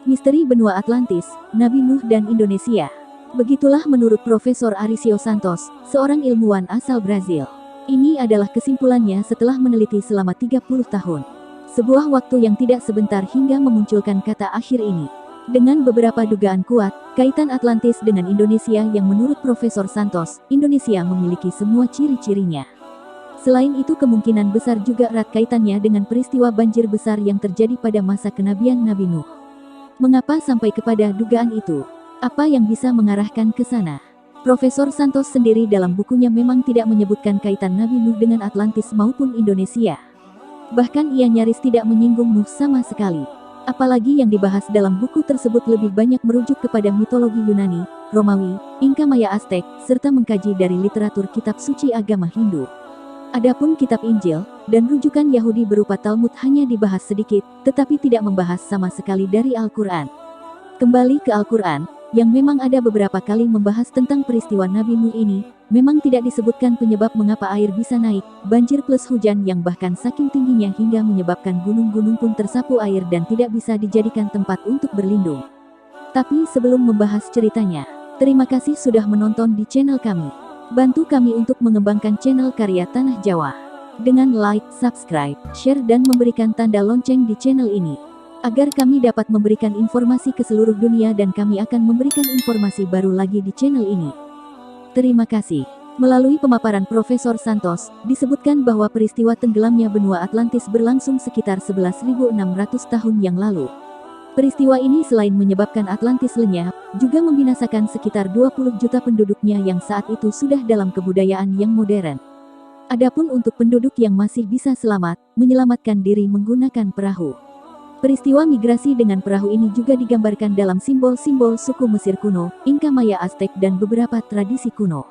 Misteri benua Atlantis, Nabi Nuh dan Indonesia. Begitulah menurut Profesor Arisio Santos, seorang ilmuwan asal Brazil. Ini adalah kesimpulannya setelah meneliti selama 30 tahun. Sebuah waktu yang tidak sebentar hingga memunculkan kata akhir ini. Dengan beberapa dugaan kuat, kaitan Atlantis dengan Indonesia yang menurut Profesor Santos, Indonesia memiliki semua ciri-cirinya. Selain itu kemungkinan besar juga erat kaitannya dengan peristiwa banjir besar yang terjadi pada masa kenabian Nabi Nuh. Mengapa sampai kepada dugaan itu? Apa yang bisa mengarahkan ke sana? Profesor Santos sendiri dalam bukunya memang tidak menyebutkan kaitan Nabi Nuh dengan Atlantis maupun Indonesia. Bahkan ia nyaris tidak menyinggung Nuh sama sekali. Apalagi yang dibahas dalam buku tersebut lebih banyak merujuk kepada mitologi Yunani, Romawi, Inka Maya Aztek, serta mengkaji dari literatur kitab suci agama Hindu. Adapun kitab Injil dan rujukan Yahudi berupa Talmud hanya dibahas sedikit, tetapi tidak membahas sama sekali dari Al-Quran. Kembali ke Al-Quran, yang memang ada beberapa kali membahas tentang peristiwa Nabi Nuh ini, memang tidak disebutkan penyebab mengapa air bisa naik, banjir plus hujan yang bahkan saking tingginya hingga menyebabkan gunung-gunung pun tersapu air dan tidak bisa dijadikan tempat untuk berlindung. Tapi sebelum membahas ceritanya, terima kasih sudah menonton di channel kami. Bantu kami untuk mengembangkan channel Karya Tanah Jawa dengan like, subscribe, share dan memberikan tanda lonceng di channel ini agar kami dapat memberikan informasi ke seluruh dunia dan kami akan memberikan informasi baru lagi di channel ini. Terima kasih. Melalui pemaparan Profesor Santos, disebutkan bahwa peristiwa tenggelamnya benua Atlantis berlangsung sekitar 11.600 tahun yang lalu. Peristiwa ini selain menyebabkan Atlantis lenyap, juga membinasakan sekitar 20 juta penduduknya yang saat itu sudah dalam kebudayaan yang modern. Adapun untuk penduduk yang masih bisa selamat, menyelamatkan diri menggunakan perahu. Peristiwa migrasi dengan perahu ini juga digambarkan dalam simbol-simbol suku Mesir kuno, Inka Maya Aztek dan beberapa tradisi kuno.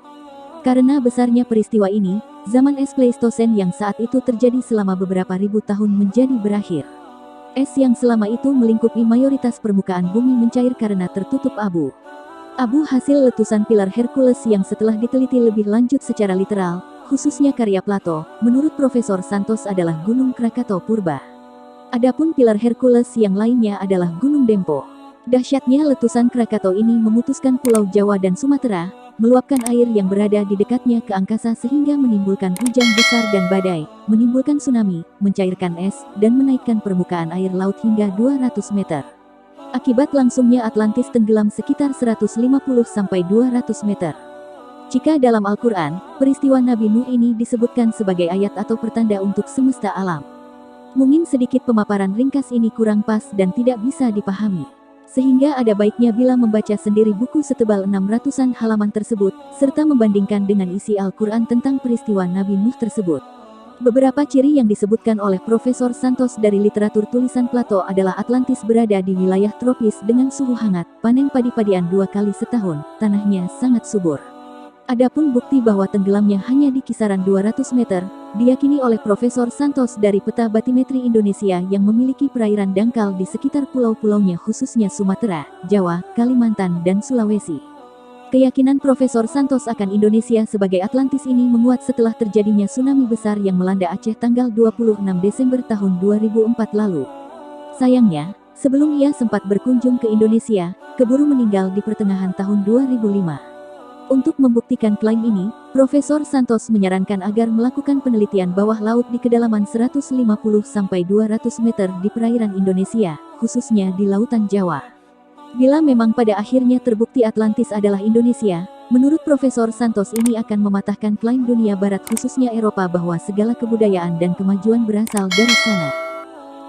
Karena besarnya peristiwa ini, zaman es Pleistosen yang saat itu terjadi selama beberapa ribu tahun menjadi berakhir. Es yang selama itu melingkupi mayoritas permukaan bumi mencair karena tertutup abu. Abu hasil letusan pilar Hercules yang setelah diteliti lebih lanjut secara literal, khususnya karya Plato, menurut Profesor Santos adalah Gunung Krakatau Purba. Adapun pilar Hercules yang lainnya adalah Gunung Dempo. Dahsyatnya letusan Krakatau ini memutuskan Pulau Jawa dan Sumatera, meluapkan air yang berada di dekatnya ke angkasa sehingga menimbulkan hujan besar dan badai, menimbulkan tsunami, mencairkan es, dan menaikkan permukaan air laut hingga 200 meter. Akibat langsungnya Atlantis tenggelam sekitar 150-200 meter. Jika dalam Al-Quran, peristiwa Nabi Nuh ini disebutkan sebagai ayat atau pertanda untuk semesta alam. Mungkin sedikit pemaparan ringkas ini kurang pas dan tidak bisa dipahami. Sehingga ada baiknya bila membaca sendiri buku setebal 600-an halaman tersebut, serta membandingkan dengan isi Al-Quran tentang peristiwa Nabi Nuh tersebut. Beberapa ciri yang disebutkan oleh Profesor Santos dari literatur tulisan Plato adalah Atlantis berada di wilayah tropis dengan suhu hangat, panen padi-padian 2 kali setahun, tanahnya sangat subur. Adapun bukti bahwa tenggelamnya hanya di kisaran 200 meter, diyakini oleh Profesor Santos dari peta batimetri Indonesia yang memiliki perairan dangkal di sekitar pulau-pulaunya khususnya Sumatera, Jawa, Kalimantan dan Sulawesi. Keyakinan Profesor Santos akan Indonesia sebagai Atlantis ini menguat setelah terjadinya tsunami besar yang melanda Aceh tanggal 26 Desember tahun 2004 lalu. Sayangnya, sebelum ia sempat berkunjung ke Indonesia, keburu meninggal di pertengahan tahun 2005. Untuk membuktikan klaim ini, Profesor Santos menyarankan agar melakukan penelitian bawah laut di kedalaman 150-200 meter di perairan Indonesia, khususnya di Lautan Jawa. Bila memang pada akhirnya terbukti Atlantis adalah Indonesia, menurut Profesor Santos ini akan mematahkan klaim dunia barat khususnya Eropa bahwa segala kebudayaan dan kemajuan berasal dari sana.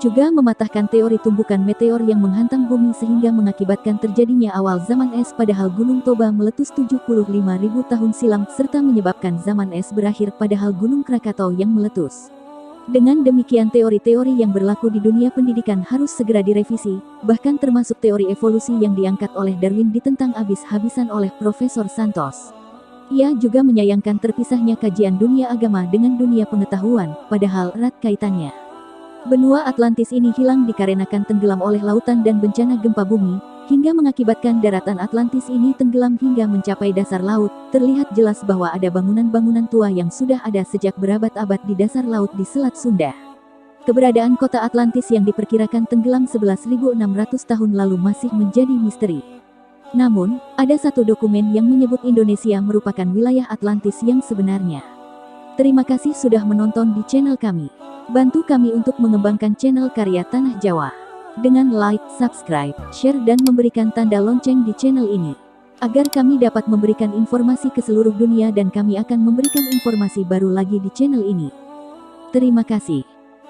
Juga mematahkan teori tumbukan meteor yang menghantam bumi sehingga mengakibatkan terjadinya awal zaman es padahal Gunung Toba meletus 75.000 tahun silam serta menyebabkan zaman es berakhir padahal Gunung Krakatau yang meletus. Dengan demikian teori-teori yang berlaku di dunia pendidikan harus segera direvisi, bahkan termasuk teori evolusi yang diangkat oleh Darwin ditentang habis-habisan oleh Profesor Santos. Ia juga menyayangkan terpisahnya kajian dunia agama dengan dunia pengetahuan, padahal erat kaitannya. Benua Atlantis ini hilang dikarenakan tenggelam oleh lautan dan bencana gempa bumi, hingga mengakibatkan daratan Atlantis ini tenggelam hingga mencapai dasar laut. Terlihat jelas bahwa ada bangunan-bangunan tua yang sudah ada sejak berabad-abad di dasar laut di Selat Sunda. Keberadaan kota Atlantis yang diperkirakan tenggelam 11.600 tahun lalu masih menjadi misteri. Namun, ada satu dokumen yang menyebut Indonesia merupakan wilayah Atlantis yang sebenarnya. Terima kasih sudah menonton di channel kami. Bantu kami untuk mengembangkan channel Karya Tanah Jawa dengan like, subscribe, share dan memberikan tanda lonceng di channel ini, agar kami dapat memberikan informasi ke seluruh dunia dan kami akan memberikan informasi baru lagi di channel ini. Terima kasih.